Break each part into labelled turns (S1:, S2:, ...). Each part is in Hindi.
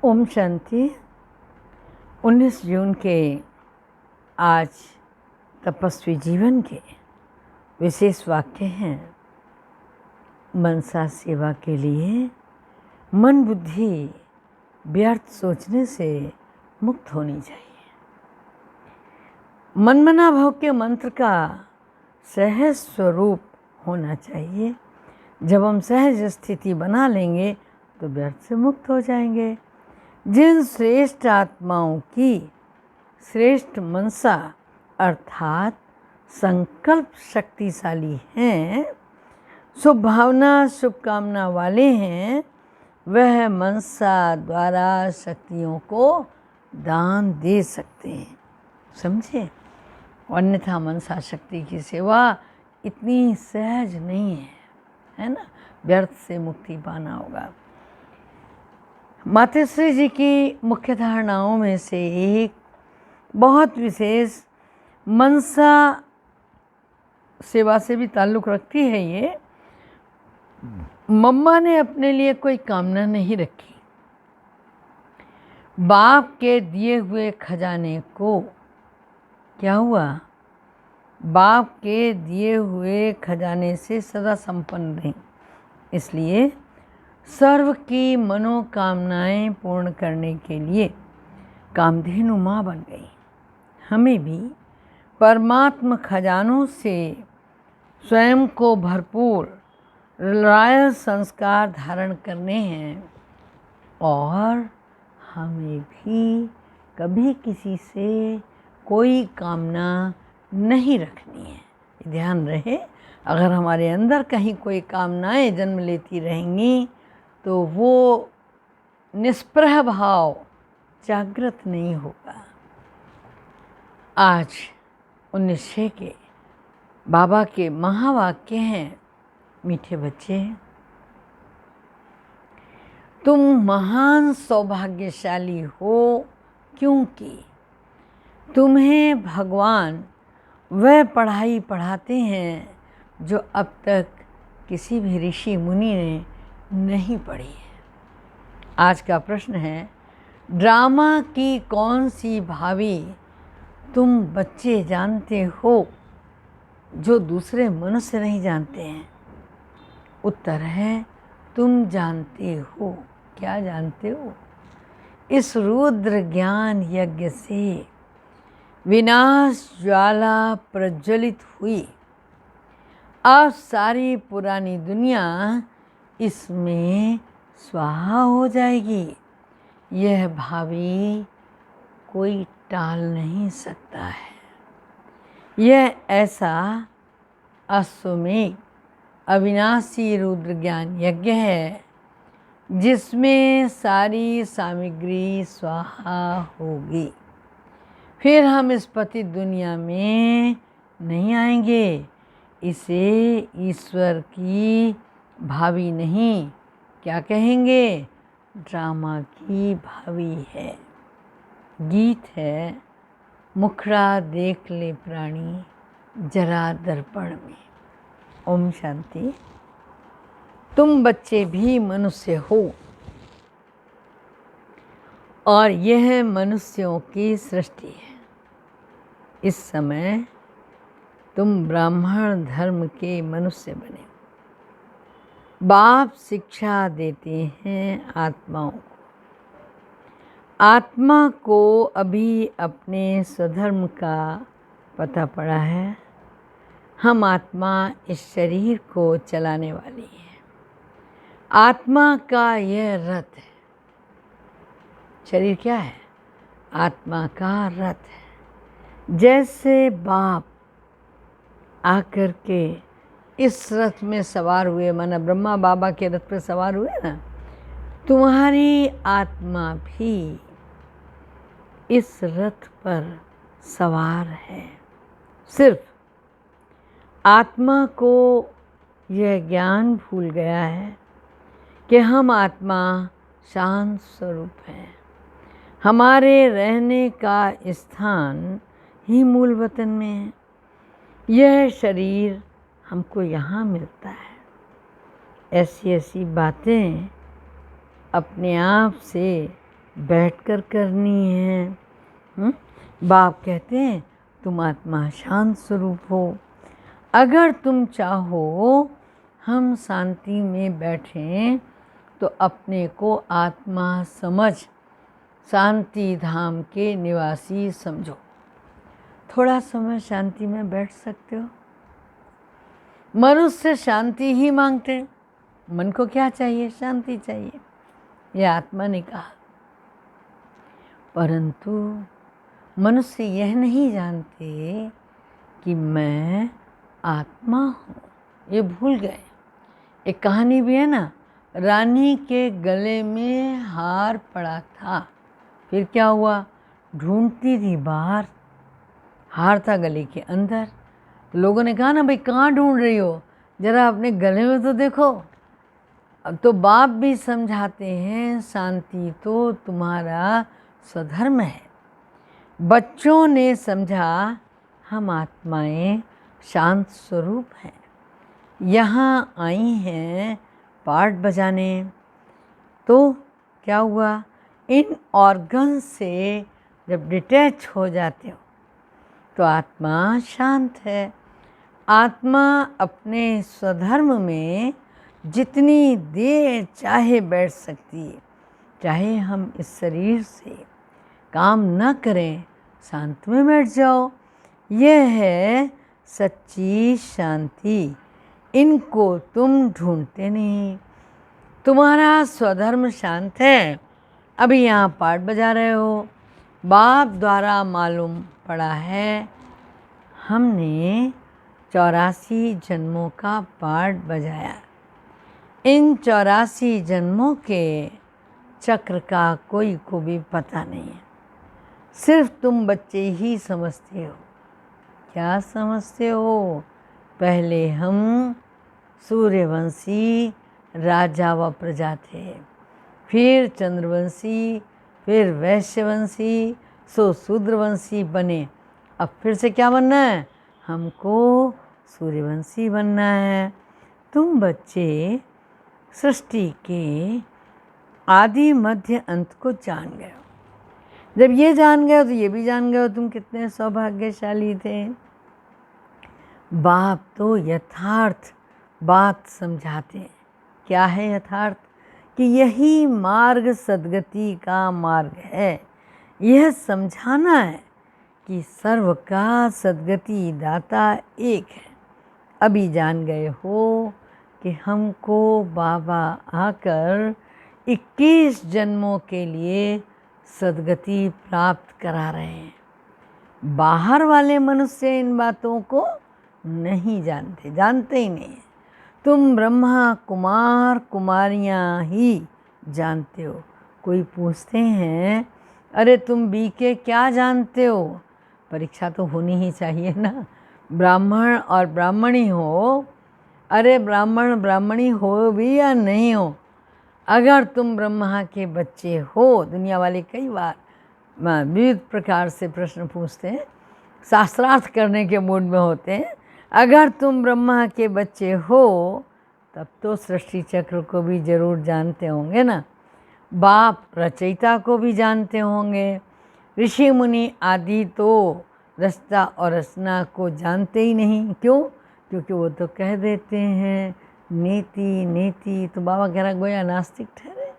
S1: ओम शांति। 19 जून के आज तपस्वी जीवन के विशेष वाक्य हैं। मनसा सेवा के लिए मन बुद्धि व्यर्थ सोचने से मुक्त होनी चाहिए। मनमना भाव के मंत्र का सहज स्वरूप होना चाहिए। जब हम सहज स्थिति बना लेंगे तो व्यर्थ से मुक्त हो जाएंगे। जिन श्रेष्ठ आत्माओं की श्रेष्ठ मनसा अर्थात संकल्प शक्तिशाली हैं, शुभ भावना शुभकामना वाले हैं, वह मनसा द्वारा शक्तियों को दान दे सकते हैं। समझे? अन्यथा मनसा शक्ति की सेवा इतनी सहज नहीं है ना? व्यर्थ से मुक्ति पाना होगा। मातश्री जी की मुख्य धारणाओं में से एक बहुत विशेष मनसा सेवा से भी ताल्लुक़ रखती है। ये मम्मा ने अपने लिए कोई कामना नहीं रखी। बाप के दिए हुए खजाने को क्या हुआ? बाप के दिए हुए खजाने से सदा संपन्न रही, इसलिए सर्व की मनोकामनाएं पूर्ण करने के लिए कामधेनु माँ बन गई। हमें भी परमात्म खजानों से स्वयं को भरपूर रॉयल संस्कार धारण करने हैं और हमें भी कभी किसी से कोई कामना नहीं रखनी है। ध्यान रहे, अगर हमारे अंदर कहीं कोई कामनाएं जन्म लेती रहेंगी तो वो निष्प्रह भाव जागृत नहीं होगा। आज 19 के बाबा के महावाक्य हैं। मीठे बच्चे, तुम महान सौभाग्यशाली हो क्योंकि तुम्हें भगवान वह पढ़ाई पढ़ाते हैं जो अब तक किसी भी ऋषि मुनि ने नहीं पढ़ी है। आज का प्रश्न है, ड्रामा की कौन सी भावी तुम बच्चे जानते हो जो दूसरे मनुष्य नहीं जानते हैं? उत्तर है, तुम जानते हो। क्या जानते हो? इस रुद्र ज्ञान यज्ञ से विनाश ज्वाला प्रज्वलित हुई। अब सारी पुरानी दुनिया इसमें स्वाहा हो जाएगी। यह भावी कोई टाल नहीं सकता है। यह ऐसा अश्वमेध अविनाशी रुद्र ज्ञान यज्ञ है जिसमें सारी सामग्री स्वाहा होगी। फिर हम इस पतित दुनिया में नहीं आएंगे। इसे ईश्वर की भावी नहीं, क्या कहेंगे? ड्रामा की भावी है। गीत है, मुखड़ा देख ले प्राणी जरा दर्पण में। ओम शांति। तुम बच्चे भी मनुष्य हो और यह मनुष्यों की सृष्टि है। इस समय तुम ब्राह्मण धर्म के मनुष्य बने। बाप शिक्षा देते हैं आत्माओं को। आत्मा को अभी अपने स्वधर्म का पता पड़ा है। हम आत्मा इस शरीर को चलाने वाली है। आत्मा का यह रथ है। शरीर क्या है? आत्मा का रथ है। जैसे बाप आकर के इस रथ में सवार हुए, माना ब्रह्मा बाबा के रथ पे सवार हुए ना, तुम्हारी आत्मा भी इस रथ पर सवार है। सिर्फ आत्मा को यह ज्ञान भूल गया है कि हम आत्मा शांत स्वरूप है। हमारे रहने का स्थान ही मूल वतन में है। यह शरीर हमको यहाँ मिलता है। ऐसी ऐसी बातें अपने आप से बैठकर करनी है। बाप कहते हैं तुम आत्मा शांत स्वरूप हो। अगर तुम चाहो हम शांति में बैठें तो अपने को आत्मा समझ शांति धाम के निवासी समझो। थोड़ा समय शांति में बैठ सकते हो। मनुष्य शांति ही मांगते हैं। मन को क्या चाहिए? शांति चाहिए, यह आत्मा ने कहा। परंतु मनुष्य यह नहीं जानते कि मैं आत्मा हूँ, ये भूल गए। एक कहानी भी है ना, रानी के गले में हार पड़ा था, फिर क्या हुआ? ढूंढती थी बाहर, हार था गले के अंदर। लोगों ने कहा ना, भाई कहाँ ढूंढ रही हो, जरा अपने गले में तो देखो। अब तो बाप भी समझाते हैं शांति तो तुम्हारा स्वधर्म है। बच्चों ने समझा हम आत्माएं शांत स्वरूप हैं, यहाँ आई हैं पार्ट बजाने। तो क्या हुआ? इन ऑर्गन से जब डिटैच हो जाते हो तो आत्मा शांत है। आत्मा अपने स्वधर्म में जितनी देर चाहे बैठ सकती है। चाहे हम इस शरीर से काम न करें, शांत में बैठ जाओ। यह है सच्ची शांति। इनको तुम ढूंढते नहीं। तुम्हारा स्वधर्म शांत है, अभी यहाँ पार्ट बजा रहे हो। बाप द्वारा मालूम पड़ा है हमने 84 जन्मों का पार्ट बजाया। इन 84 जन्मों के चक्र का कोई को भी पता नहीं है। सिर्फ तुम बच्चे ही समझते हो। क्या समझते हो? पहले हम सूर्यवंशी राजा व प्रजा थे, फिर चंद्रवंशी, फिर वैश्यवंशी, सो शूद्रवंशी बने। अब फिर से क्या बनना है? हमको सूर्यवंशी बनना है। तुम बच्चे सृष्टि के आदि मध्य अंत को जान गए हो। जब ये जान गए हो तो ये भी जान गए हो तुम कितने सौभाग्यशाली थे। बाप तो यथार्थ बात समझाते हैं। क्या है यथार्थ? कि यही मार्ग सद्गति का मार्ग है। यह समझाना है कि सर्व का सद्गति दाता एक है। अभी जान गए हो कि हमको बाबा आकर 21 जन्मों के लिए सद्गति प्राप्त करा रहे हैं। बाहर वाले मनुष्य इन बातों को नहीं जानते, जानते ही नहीं। तुम ब्रह्मा कुमार कुमारियाँ ही जानते हो। कोई पूछते हैं अरे तुम बीके क्या जानते हो? परीक्षा तो होनी ही चाहिए ना। ब्राह्मण और ब्राह्मणी हो, अरे ब्राह्मण ब्राह्मणी हो भी या नहीं हो, अगर तुम ब्रह्मा के बच्चे हो। दुनिया वाले कई बार विविध प्रकार से प्रश्न पूछते हैं, शास्त्रार्थ करने के मूड में होते हैं। अगर तुम ब्रह्मा के बच्चे हो तब तो सृष्टि चक्र को भी जरूर जानते होंगे ना। बाप रचयिता को भी जानते होंगे। ऋषि मुनि आदि तो रचता और रचना को जानते ही नहीं। क्यों? क्योंकि वो तो कह देते हैं नीति नीति। तो बाबा कह रहा गोया नास्तिक ठहरे।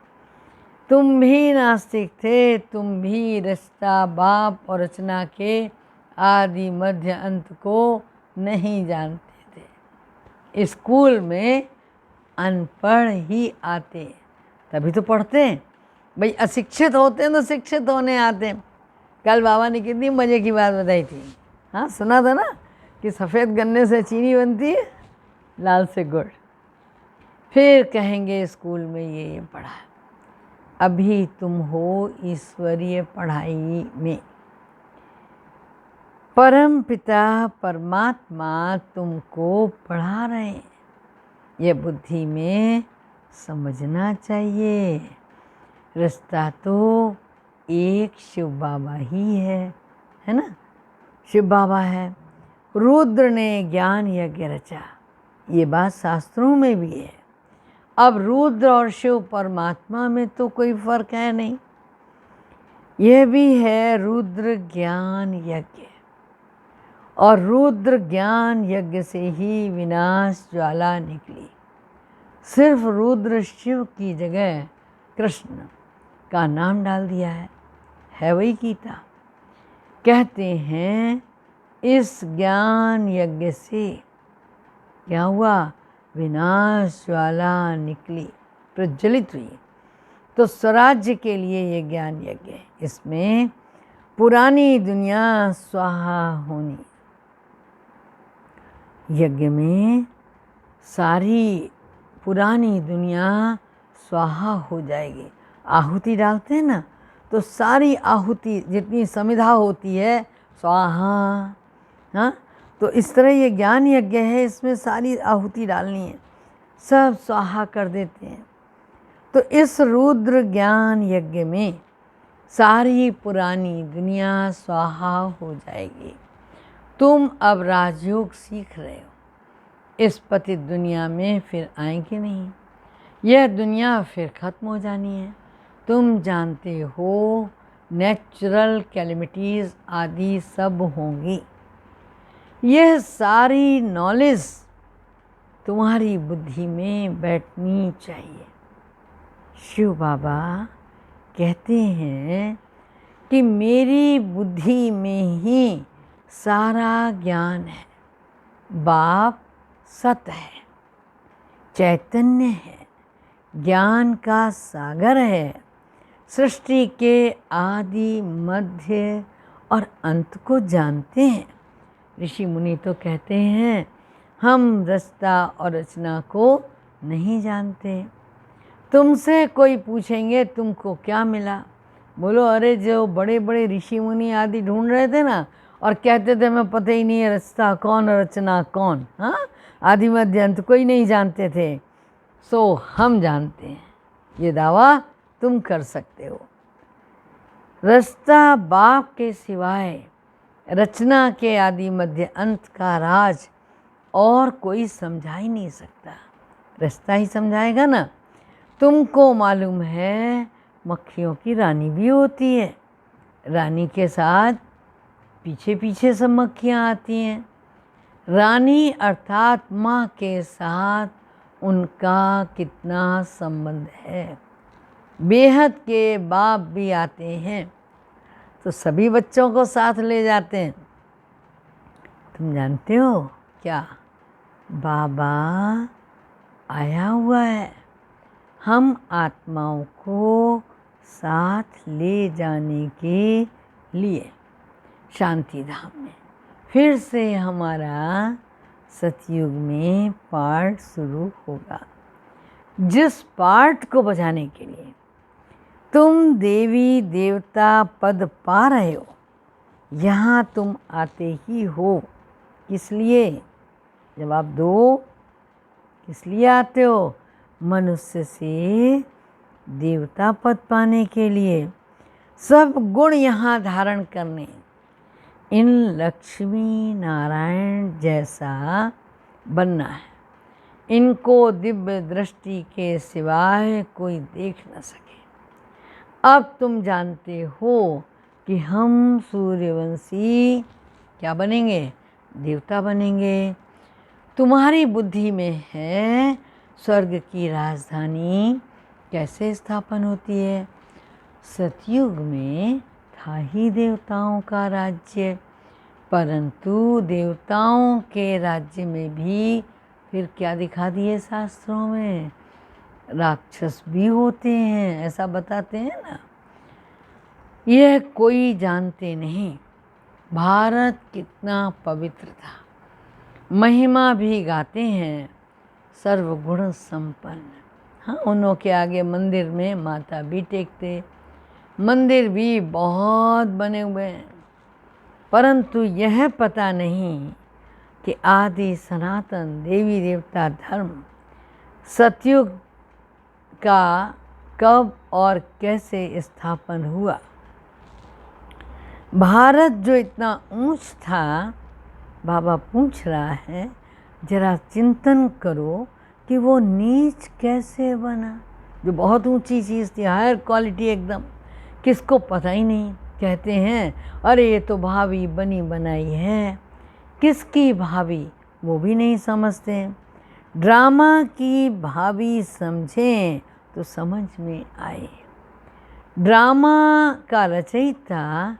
S1: तुम भी नास्तिक थे, तुम भी रचता बाप और रचना के आदि मध्य अंत को नहीं जानते थे। स्कूल में अनपढ़ ही आते, तभी तो पढ़ते हैं। भाई अशिक्षित होते हैं तो शिक्षित होने आते हैं। कल बाबा ने कितनी मज़े की बात बताई थी। हाँ सुना था ना कि सफ़ेद गन्ने से चीनी बनती है, लाल से गुड़। फिर कहेंगे स्कूल में ये पढ़ा। अभी तुम हो ईश्वरीय पढ़ाई में। परम पिता परमात्मा तुमको पढ़ा रहे हैं। ये बुद्धि में समझना चाहिए। रास्ता तो एक शिव बाबा ही है ना। शिव बाबा है। रुद्र ने ज्ञान यज्ञ रचा, ये बात शास्त्रों में भी है। अब रुद्र और शिव परमात्मा में तो कोई फर्क है नहीं। यह भी है रुद्र ज्ञान यज्ञ, और रुद्र ज्ञान यज्ञ से ही विनाश ज्वाला निकली। सिर्फ रुद्र शिव की जगह कृष्ण का नाम डाल दिया है वही गीता। कहते हैं इस ज्ञान यज्ञ से क्या हुआ, विनाश ज्वाला निकली, प्रज्वलित हुई। तो स्वराज्य के लिए ये ज्ञान यज्ञ है। इसमें पुरानी दुनिया स्वाहा होनी, यज्ञ में सारी पुरानी दुनिया स्वाहा हो जाएगी। आहुति डालते हैं ना, तो सारी आहुति जितनी समिधा होती है स्वाहा। हाँ, तो इस तरह ये ज्ञान यज्ञ है, इसमें सारी आहुति डालनी है, सब स्वाहा कर देते हैं। तो इस रुद्र ज्ञान यज्ञ में सारी पुरानी दुनिया स्वाहा हो जाएगी। तुम अब राजयोग सीख रहे हो, इस पतित दुनिया में फिर आएंगे नहीं, यह दुनिया फिर खत्म हो जानी है। तुम जानते हो नेचुरल कैलेमिटीज़ आदि सब होंगी। यह सारी नॉलेज तुम्हारी बुद्धि में बैठनी चाहिए। शिव बाबा कहते हैं कि मेरी बुद्धि में ही सारा ज्ञान है। बाप सत्य है, चैतन्य है, ज्ञान का सागर है, सृष्टि के आदि मध्य और अंत को जानते हैं। ऋषि मुनि तो कहते हैं हम रचना और रचना को नहीं जानते। तुमसे कोई पूछेंगे तुमको क्या मिला, बोलो अरे जो बड़े बड़े ऋषि मुनि आदि ढूंढ रहे थे ना, और कहते थे मैं पता ही नहीं है रचना कौन रचना कौन, हाँ आदि मध्य अंत कोई नहीं जानते थे, सो हम जानते हैं, ये दावा तुम कर सकते हो। रचना बाप के सिवाय रचना के आदि मध्य अंत का राज और कोई समझा ही नहीं सकता, रचना ही समझाएगा ना। तुमको मालूम है मक्खियों की रानी भी होती है, रानी के साथ पीछे पीछे सब मक्खियाँ आती हैं। रानी अर्थात माँ के साथ उनका कितना संबंध है। बेहद के बाप भी आते हैं तो सभी बच्चों को साथ ले जाते हैं। तुम जानते हो क्या, बाबा आया हुआ है हम आत्माओं को साथ ले जाने के लिए शांति धाम में। फिर से हमारा सतयुग में पाठ शुरू होगा, जिस पाठ को बजाने के लिए तुम देवी देवता पद पा रहे हो। यहाँ तुम आते ही हो, किस लिए? जवाब दो, किस लिए आते हो? मनुष्य से देवता पद पाने के लिए, सब गुण यहाँ धारण करने, इन लक्ष्मी नारायण जैसा बनना है। इनको दिव्य दृष्टि के सिवाय कोई देख न सके। अब तुम जानते हो कि हम सूर्यवंशी क्या बनेंगे? देवता बनेंगे। तुम्हारी बुद्धि में है स्वर्ग की राजधानी कैसे स्थापन होती है। सतयुग में था ही देवताओं का राज्य, परंतु देवताओं के राज्य में भी फिर क्या दिखा दिए शास्त्रों में, राक्षस भी होते हैं, ऐसा बताते हैं ना। यह कोई जानते नहीं भारत कितना पवित्र था, महिमा भी गाते हैं सर्वगुण संपन्न। हाँ, उन्हों के आगे मंदिर में माथा भी टेकते, मंदिर भी बहुत बने हुए हैं, परंतु यह पता नहीं कि आदि सनातन देवी देवता धर्म सतयुग का कब और कैसे स्थापन हुआ। भारत जो इतना ऊंच था, बाबा पूछ रहा है जरा चिंतन करो कि वो नीच कैसे बना। जो बहुत ऊंची चीज़ थी, हायर क्वालिटी एकदम, किसको पता ही नहीं। कहते हैं अरे ये तो भाभी बनी बनाई है, किसकी भाभी वो भी नहीं समझते। ड्रामा की भाभी समझें तो समझ में आए। ड्रामा का रचयिता,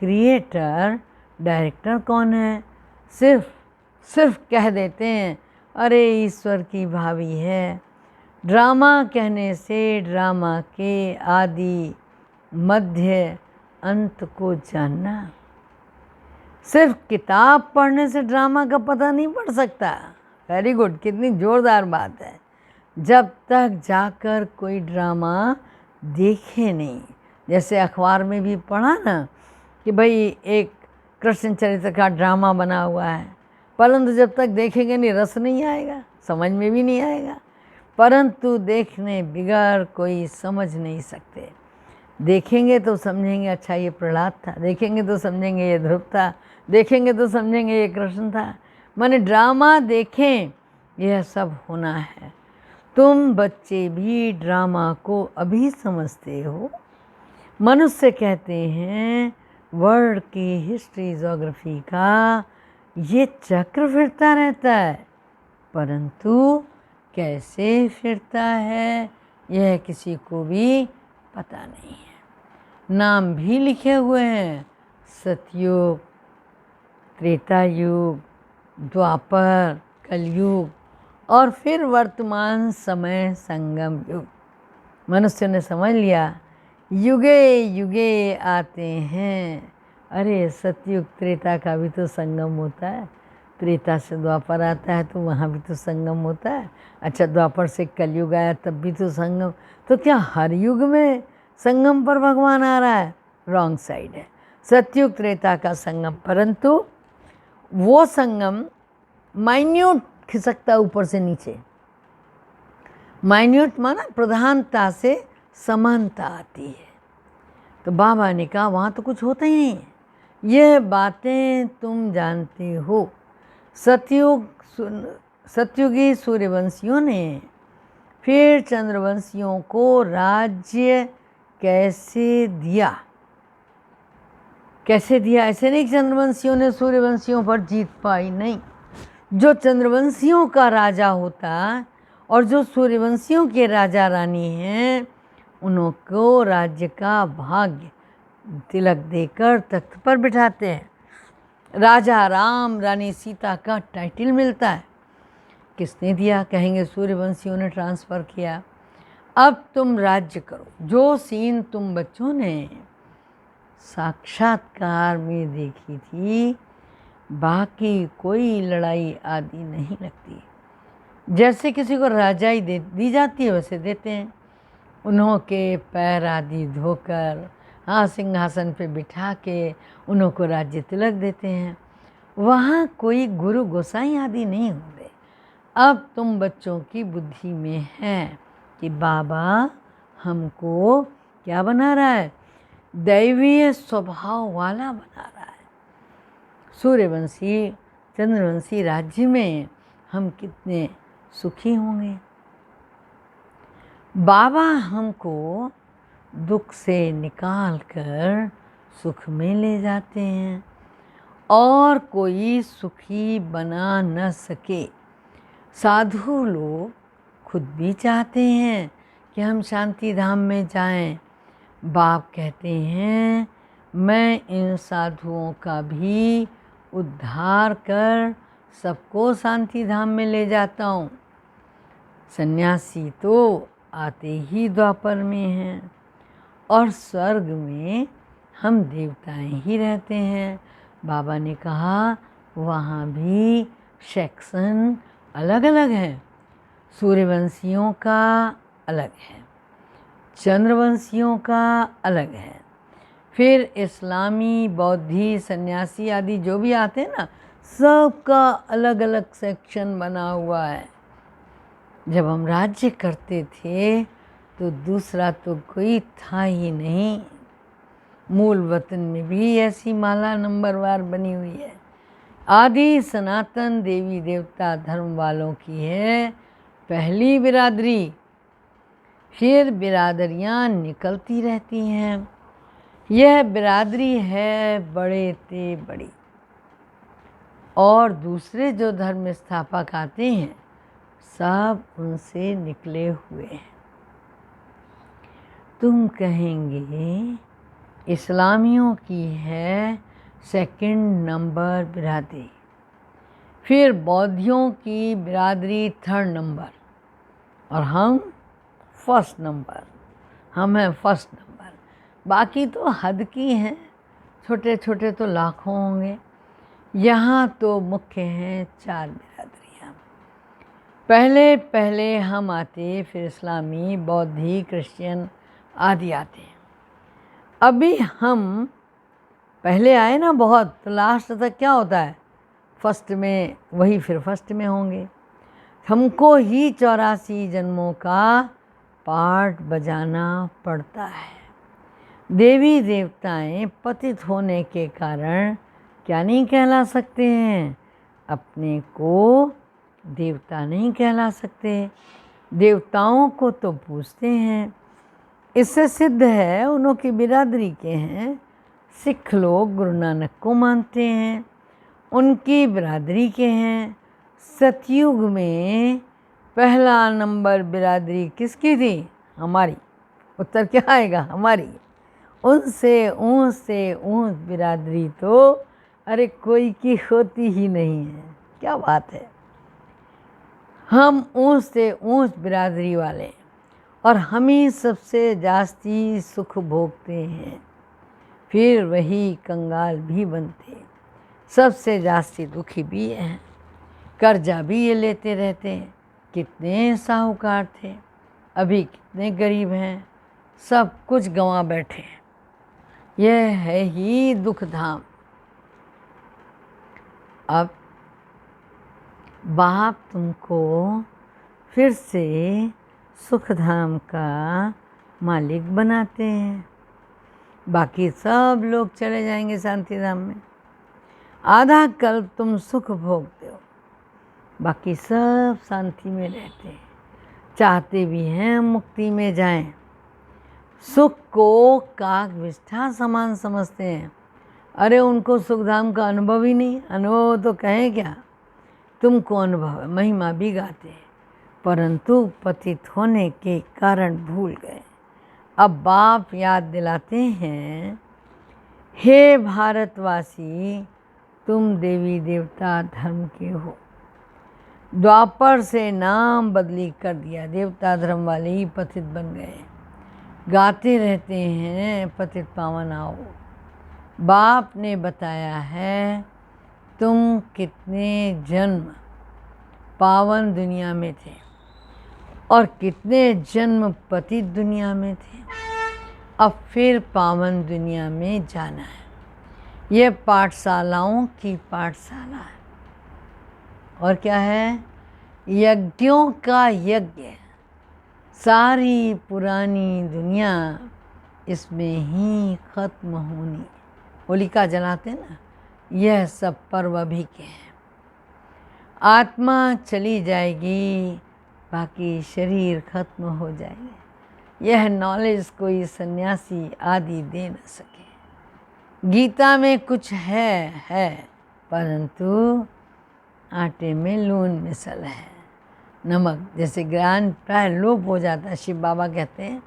S1: क्रिएटर, डायरेक्टर कौन है? सिर्फ कह देते हैं अरे ईश्वर की भाभी है। ड्रामा कहने से ड्रामा के आदि मध्य अंत को जानना। सिर्फ किताब पढ़ने से ड्रामा का पता नहीं पड़ सकता। वेरी गुड, कितनी ज़ोरदार बात है। जब तक जाकर कोई ड्रामा देखे नहीं। जैसे अखबार में भी पढ़ा ना कि भाई एक कृष्ण चरित्र का ड्रामा बना हुआ है, परंतु जब तक देखेंगे नहीं रस नहीं आएगा, समझ में भी नहीं आएगा। परंतु देखने बिगर कोई समझ नहीं सकते। देखेंगे तो समझेंगे अच्छा ये प्रहलाद था, देखेंगे तो समझेंगे ये ध्रुव था, देखेंगे तो समझेंगे ये कृष्ण था। माने ड्रामा देखें, यह सब होना है। तुम बच्चे भी ड्रामा को अभी समझते हो। मनुष्य कहते हैं वर्ल्ड की हिस्ट्री जोग्राफी का ये चक्र फिरता रहता है, परंतु कैसे फिरता है यह किसी को भी पता नहीं है। नाम भी लिखे हुए हैं, सतयुग, त्रेता युग, द्वापर, कलयुग और फिर वर्तमान समय संगम युग। मनुष्य ने समझ लिया युगे युगे आते हैं। अरे सतयुग त्रेता का भी तो संगम होता है, त्रेता से द्वापर आता है तो वहाँ भी तो संगम होता है। अच्छा द्वापर से कलयुग आया तब भी तो संगम। तो क्या हर युग में संगम पर भगवान आ रहा है? रॉन्ग साइड है। सतयुग त्रेता का संगम, परंतु वो संगम माइन्यूट खिसकता ऊपर से नीचे। माइन्यूट माना प्रधानता से समानता आती है। तो बाबा ने कहा वहाँ तो कुछ होता ही नहीं है। यह बातें तुम जानते हो। सतयुगी सूर्यवंशियों ने फिर चंद्रवंशियों को राज्य कैसे दिया? कैसे दिया? ऐसे नहीं चंद्रवंशियों ने सूर्यवंशियों पर जीत पाई, नहीं। जो चंद्रवंशियों का राजा होता और जो सूर्यवंशियों के राजा रानी हैं, उनको राज्य का भाग्य तिलक देकर तख्त पर बिठाते हैं। राजा राम, रानी सीता का टाइटल मिलता है। किसने दिया? कहेंगे सूर्यवंशियों ने ट्रांसफ़र किया। अब तुम राज्य करो। जो सीन तुम बच्चों ने साक्षात्कार में देखी थी, बाकी कोई लड़ाई आदि नहीं लगती। जैसे किसी को राजाई दी जाती है वैसे देते हैं। उन्हों के पैर आदि धोकर सिंहासन पे बिठा के उन्हों को राज्य तिलक देते हैं। वहाँ कोई गुरु गोसाई आदि नहीं होते। अब तुम बच्चों की बुद्धि में है कि बाबा हमको क्या बना रहा है? दैवीय स्वभाव वाला बना रहा है। सूर्यवंशी चंद्रवंशी राज्य में हम कितने सुखी होंगे। बाबा हमको दुख से निकाल कर सुख में ले जाते हैं और कोई सुखी बना न सके। साधु लोग खुद भी चाहते हैं कि हम शांति धाम में जाएं। बाप कहते हैं मैं इन साधुओं का भी उद्धार कर सबको शांति धाम में ले जाता हूँ। सन्यासी तो आते ही द्वापर में हैं और स्वर्ग में हम देवताएं ही रहते हैं। बाबा ने कहा वहाँ भी सेक्शन अलग अलग हैं। सूर्यवंशियों का अलग है, चंद्रवंशियों का अलग है, फिर इस्लामी, बौद्धि, सन्यासी आदि जो भी आते हैं ना, सबका अलग अलग सेक्शन बना हुआ है। जब हम राज्य करते थे तो दूसरा तो कोई था ही नहीं। मूल वतन में भी ऐसी माला नंबरवार बनी हुई है। आदि सनातन देवी देवता धर्म वालों की है पहली बिरादरी, फिर बिरादरियां निकलती रहती हैं। यह बिरादरी है बड़े ते बड़ी, और दूसरे जो धर्म स्थापक आते हैं सब उनसे निकले हुए हैं। तुम कहेंगे इस्लामियों की है सेकंड नंबर बिरादरी, फिर बौद्धियों की बिरादरी थर्ड नंबर, और हम फर्स्ट नंबर, हम हैं फर्स्ट नंबर। बाकी तो हद की हैं, छोटे छोटे तो लाखों होंगे। यहाँ तो मुख्य हैं 4 बिरादरियाँ। पहले पहले हम आते, फिर इस्लामी, बौद्धी, क्रिश्चियन आदि आते हैं। अभी हम पहले आए ना बहुत, तो लास्ट तक क्या होता है, फर्स्ट में, वही फिर फर्स्ट में होंगे। हमको ही 84 जन्मों का पाठ बजाना पड़ता है। देवी देवताएं पतित होने के कारण क्या नहीं कहला सकते हैं, अपने को देवता नहीं कहला सकते, देवताओं को तो पूछते हैं। इससे सिद्ध है उन्हों की बिरादरी के हैं। सिख लोग गुरु नानक को मानते हैं, उनकी बिरादरी के हैं। सतयुग में पहला नंबर बिरादरी किसकी थी, हमारी। उत्तर क्या आएगा, हमारी। उनसे ऊंच बिरादरी तो अरे कोई की होती ही नहीं है। क्या बात है, हम ऊंच से ऊंच बिरादरी वाले, और हम ही सबसे जास्ती सुख भोगते हैं, फिर वही कंगाल भी बनते, सबसे जास्ती दुखी भी हैं, कर्जा भी ये लेते रहते हैं। कितने साहूकार थे, अभी कितने गरीब हैं, सब कुछ गंवा बैठे हैं। यह है ही दुख धाम। अब बाप तुमको फिर से सुख धाम का मालिक बनाते हैं। बाकी सब लोग चले जाएंगे शांति धाम में। आधा कल्प तुम सुख भोगते हो, बाकी सब शांति में रहते हैं, चाहते भी हैं मुक्ति में जाएं। सुख को काक विष्ठा समान समझते हैं। अरे उनको सुखधाम का अनुभव ही नहीं, अनुभव तो कहें क्या, तुमको अनुभव है, महिमा भी गाते हैं, परंतु पतित होने के कारण भूल गए। अब बाप याद दिलाते हैं, हे भारतवासी, तुम देवी देवता धर्म के हो। द्वापर से नाम बदली कर दिया, देवता धर्म वाले ही पतित बन गए। गाते रहते हैं पतित पावन आओ। बाप ने बताया है तुम कितने जन्म पावन दुनिया में थे और कितने जन्म पतित दुनिया में थे। अब फिर पावन दुनिया में जाना है। यह पाठशालाओं की पाठशाला है। और क्या है, यज्ञों का यज्ञ। सारी पुरानी दुनिया इसमें ही खत्म होनी। होलिका जलाते ना, यह सब पर्व अभी के हैं। आत्मा चली जाएगी, बाकी शरीर खत्म हो जाएंगे। यह नॉलेज कोई सन्यासी आदि दे न सके। गीता में कुछ है परंतु आटे में लून मिसल है, नमक जैसे ज्ञान प्राय लोप हो जाता है। शिव बाबा कहते हैं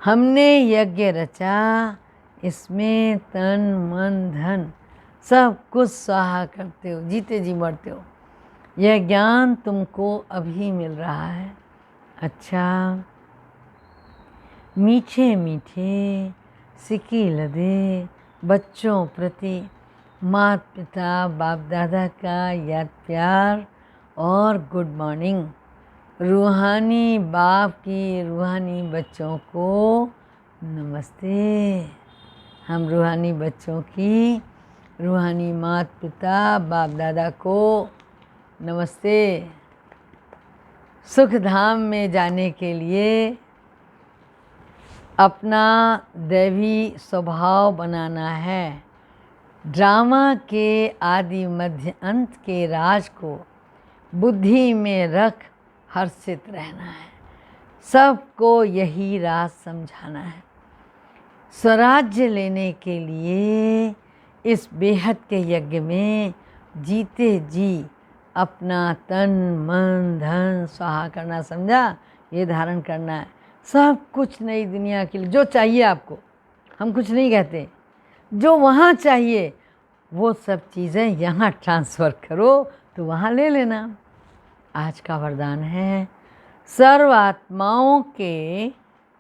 S1: हमने यज्ञ रचा, इसमें तन मन धन सब कुछ स्वाहा करते हो, जीते जी मरते हो। यह ज्ञान तुमको अभी मिल रहा है। अच्छा, मीठे मीठे सिक्की लदे बच्चों प्रति माता पिता बाप दादा का याद प्यार और गुड मॉर्निंग। रूहानी बाप की रूहानी बच्चों को नमस्ते। हम रूहानी बच्चों की रूहानी माता पिता बाप दादा को नमस्ते। सुख धाम में जाने के लिए अपना दैवी स्वभाव बनाना है। ड्रामा के आदि मध्य अंत के राज को बुद्धि में रख हर्षित रहना है। सबको यही राज समझाना है। स्वराज्य लेने के लिए इस बेहद के यज्ञ में जीते जी अपना तन मन धन स्वाहा करना, समझा? ये धारण करना है सब कुछ नई दुनिया के लिए। जो चाहिए आपको, हम कुछ नहीं कहते, जो वहाँ चाहिए वो सब चीज़ें यहाँ ट्रांसफ़र करो तो वहाँ ले लेना। आज का वरदान है, सर्व आत्माओं के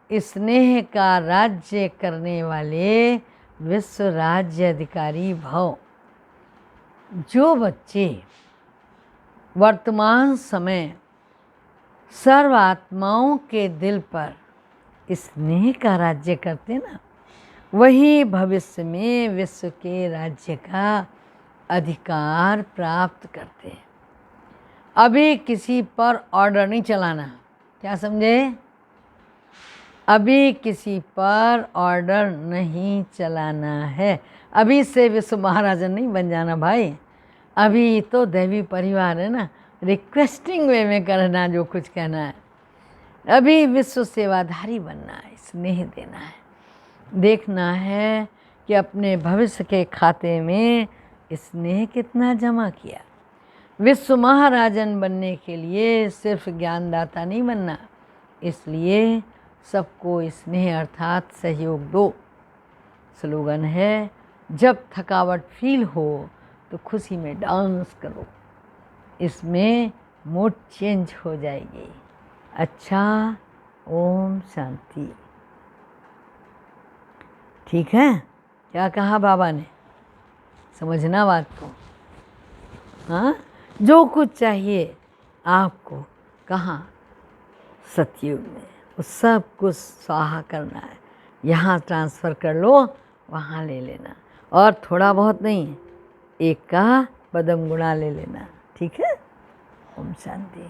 S1: स्नेह का राज्य करने वाले विश्व राज्य अधिकारी भव। जो बच्चे वर्तमान समय सर्व आत्माओं के दिल पर स्नेह का राज्य करते ना, वही भविष्य में विश्व के राज्य का अधिकार प्राप्त करते हैं। अभी किसी पर ऑर्डर नहीं चलाना, क्या समझे? अभी किसी पर ऑर्डर नहीं चलाना है। अभी से विश्व महाराजन नहीं बन जाना भाई। अभी तो दैवी परिवार है ना, रिक्वेस्टिंग वे में करना जो कुछ कहना है। अभी विश्व सेवाधारी बनना है, स्नेह देना है, देखना है कि अपने भविष्य के खाते में स्नेह कितना जमा किया। विश्व महाराजन बनने के लिए सिर्फ ज्ञानदाता नहीं बनना, इसलिए सबको स्नेह अर्थात सहयोग दो। स्लोगन है, जब थकावट फील हो तो खुशी में डांस करो, इसमें मूड चेंज हो जाएगी। अच्छा, ओम शांति। ठीक है, क्या कहा बाबा ने? समझना बात को। हाँ, जो कुछ चाहिए आपको कहाँ? सतयुग में। वो सब कुछ स्वाहा करना है, यहाँ ट्रांसफ़र कर लो, वहाँ ले लेना। और थोड़ा बहुत नहीं, एक का पदम गुणा ले लेना। ठीक है, ओम शांति।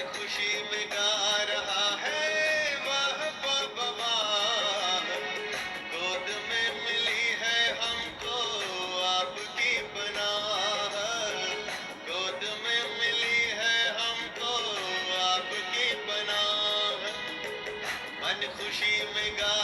S2: खुशी में गा रहा है वाह बाबा वाह, गोद में मिली है हमको आपकी पनाह, गोद में मिली है हमको आपकी पनाह। मन खुशी में गा